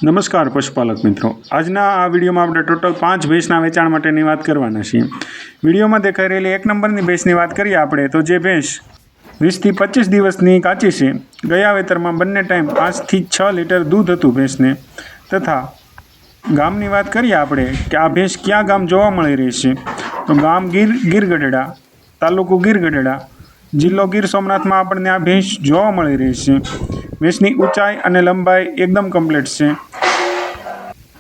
નમસ્કાર પશુપાલક મિત્રો, આજના આ વિડીયોમાં આપણે ટોટલ 5 ભેંસના વેચાણ માટેની વાત કરવાના છીએ। વિડીયોમાં દેખાઈ રહેલી 1 નંબરની ભેંસની વાત કરીએ આપણે તો જે ભેંસ 20 થી 25 દિવસની કાચી છે। ગયા વેતરમાં બંને ટાઈમ 5 થી 6 લીટર દૂધ હતું ભેંસને। તથા ગામની વાત કરીએ આપણે કે આ ભેંસ ક્યાં ગામ જોવા મળી રહી છે તો ગામ ગીર ગઢડા, તાલુકો ગીર ગઢડા, જિલ્લો ગીર સોમનાથમાં આપણને આ ભેંસ જોવા મળી રહી છે। ભેંસની ઊંચાઈ અને લંબાઈ એકદમ કમ્પ્લીટ છે।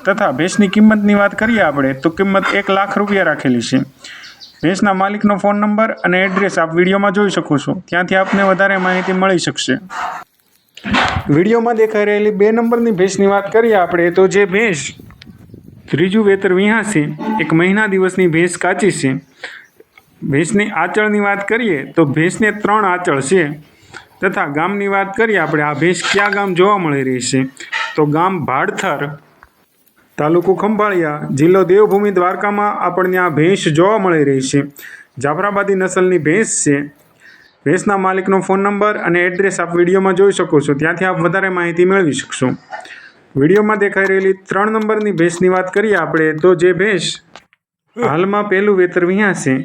તથા ભેંસની કિંમતની વાત કરીએ આપણે તો કિંમત 1 લાખ રૂપિયા રાખેલી છે। ભેંસના માલિકનો ફોન નંબર અને એડ્રેસ આપ વિડીયોમાં જોઈ શકો છો, ત્યાંથી આપને વધારે માહિતી મળી શકશે। વિડીયોમાં દેખાઈ રહેલી 2 નંબરની ભેંસની વાત કરીએ આપણે તો જે ભેંસ ત્રીજું વેતર વિહાશે, 1 મહિના દિવસની ભેંસ કાચી છે। ભેંસની આંચળની વાત કરીએ તો ભેંસને 3 આંચળ છે। તથા ગામની વાત કરીએ આપણે આ ભેંસ ક્યાં ગામ જોવા મળી રહી છે તો ગામ ભાડથર, તાલુકો ખંભાળિયા, જિલ્લો દેવભૂમિ દ્વારકામાં આપણને આ ભેંસ જોવા મળી રહી છે। જાફરાબાદી નસલની ભેંસ છે। ભેંસના માલિકનો ફોન નંબર અને એડ્રેસ આપ વિડીયોમાં જોઈ શકો છો, ત્યાંથી આપ વધારે માહિતી મેળવી શકશો। વિડીયોમાં દેખાઈ રહેલી 3 નંબરની ભેંસની વાત કરીએ આપણે તો જે ભેંસ હાલમાં પહેલું વેતર વિહાશે,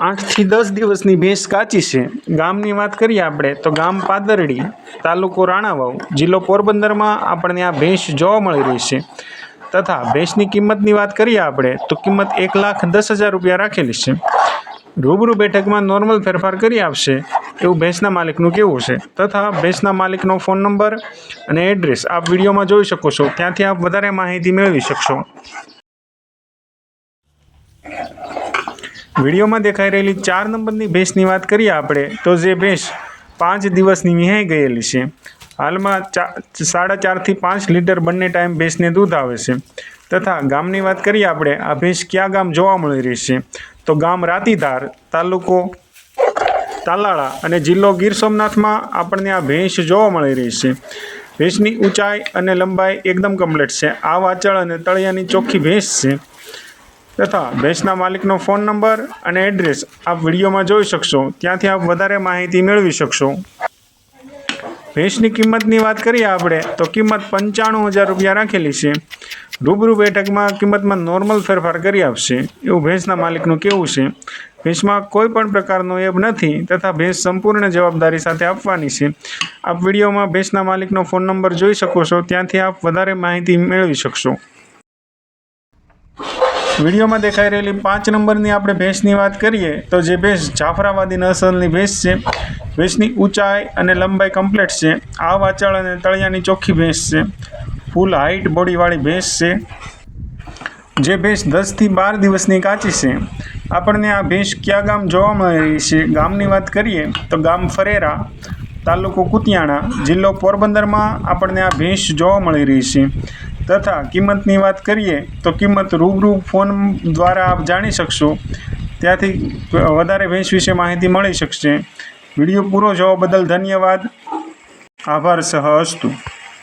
8 થી 10 દિવસની ભેંસ કાચી છે। ગામની વાત કરીએ આપણે તો ગામ પાદરડી, તાલુકો રાણાવાવ, જિલ્લો પોરબંદરમાં આપણને આ ભેંસ જોવા મળી રહી છે। તથા ભેંસની કિંમતની વાત કરીએ આપણે તો કિંમત 1,10,000 રૂપિયા રાખેલી છે। રૂબરૂ બેઠકમાં નોર્મલ ફેરફાર કરી આપશે એવું ભેંસના માલિકનું કહેવું છે। તથા ભેંસના માલિકનો ફોન નંબર અને એડ્રેસ આપ વિડીયોમાં જોઈ શકો છો, ત્યાંથી આપ વધારે માહિતી મેળવી શકશો। વિડીયોમાં દેખાઈ રહેલી 4 નંબરની ભેંસની વાત કરીએ આપણે તો જે ભેંસ 5 દિવસની વિહાઈ ગયેલી છે। હાલમાં 4.5 થી 5 લીટર બંને ટાઈમ ભેંસને દૂધ આવે છે। તથા ગામની વાત કરીએ આપણે આ ભેંસ ક્યાં ગામ જોવા મળી રહી છે તો ગામ રાતીધાર, તાલુકો તાલાળા અને જિલ્લો ગીર સોમનાથમાં આપણને આ ભેંસ જોવા મળી રહી છે। ભેંસની ઊંચાઈ અને લંબાઈ એકદમ કમ્પ્લીટ છે। આ વાચળ અને તળિયાની ચોખ્ખી ભેંસ છે। તથા ભેંસના માલિકનો ફોન નંબર અને એડ્રેસ આપ વિડીયોમાં જોઈ શકશો, ત્યાંથી આપ વધારે માહિતી મેળવી શકશો। ભેંસની કિંમતની વાત કરીએ આપણે તો કિંમત 95,000 રૂપિયા રાખેલી છે। રૂબરૂ બેઠકમાં કિંમતમાં નોર્મલ ફેરફાર કરી આપશે એવું ભેંસના માલિકનું કહેવું છે। ભેંસમાં કોઈ પણ પ્રકારનો એબ નથી તથા ભેંસ સંપૂર્ણ જવાબદારી સાથે આપવાની છે। આપ વિડીયોમાં ભેંસના માલિકનો ફોન નંબર જોઈ શકો છો, ત્યાંથી આપ વધારે માહિતી મેળવી શકશો। વિડીયોમાં દેખાઈ રહેલી 5 નંબરની આપણે ભેંસની વાત કરીએ તો જે ભેંસ જાફરાબાદી નસલની ભેંસ છે। ભેંસની ઊંચાઈ અને લંબાઈ કમ્પ્લીટ છે। આ વાચળ અને તળિયાની ચોખ્ખી ભેંસ છે। ફૂલ હાઇટ બોડીવાળી ભેંસ છે। જે ભેંસ 10 થી 12 દિવસની કાચી છે। આપણને આ ભેંસ ક્યાં ગામ જોવા મળી રહી છે ગામની વાત કરીએ તો ગામ ફરેરા, તાલુકો કુતિયાણા, જિલ્લો પોરબંદરમાં આપણને આ ભેંસ જોવા મળી રહી છે। તથા કિંમતની વાત કરીએ તો કિંમત રૂબરૂ ફોન દ્વારા આપ જાણી શકશો, ત્યાંથી વધારે ભેંસ વિશે માહિતી મળી શકશે। વિડીયો પૂરો જોવા બદલ ધન્યવાદ, આભાર સહ અસ્તુ।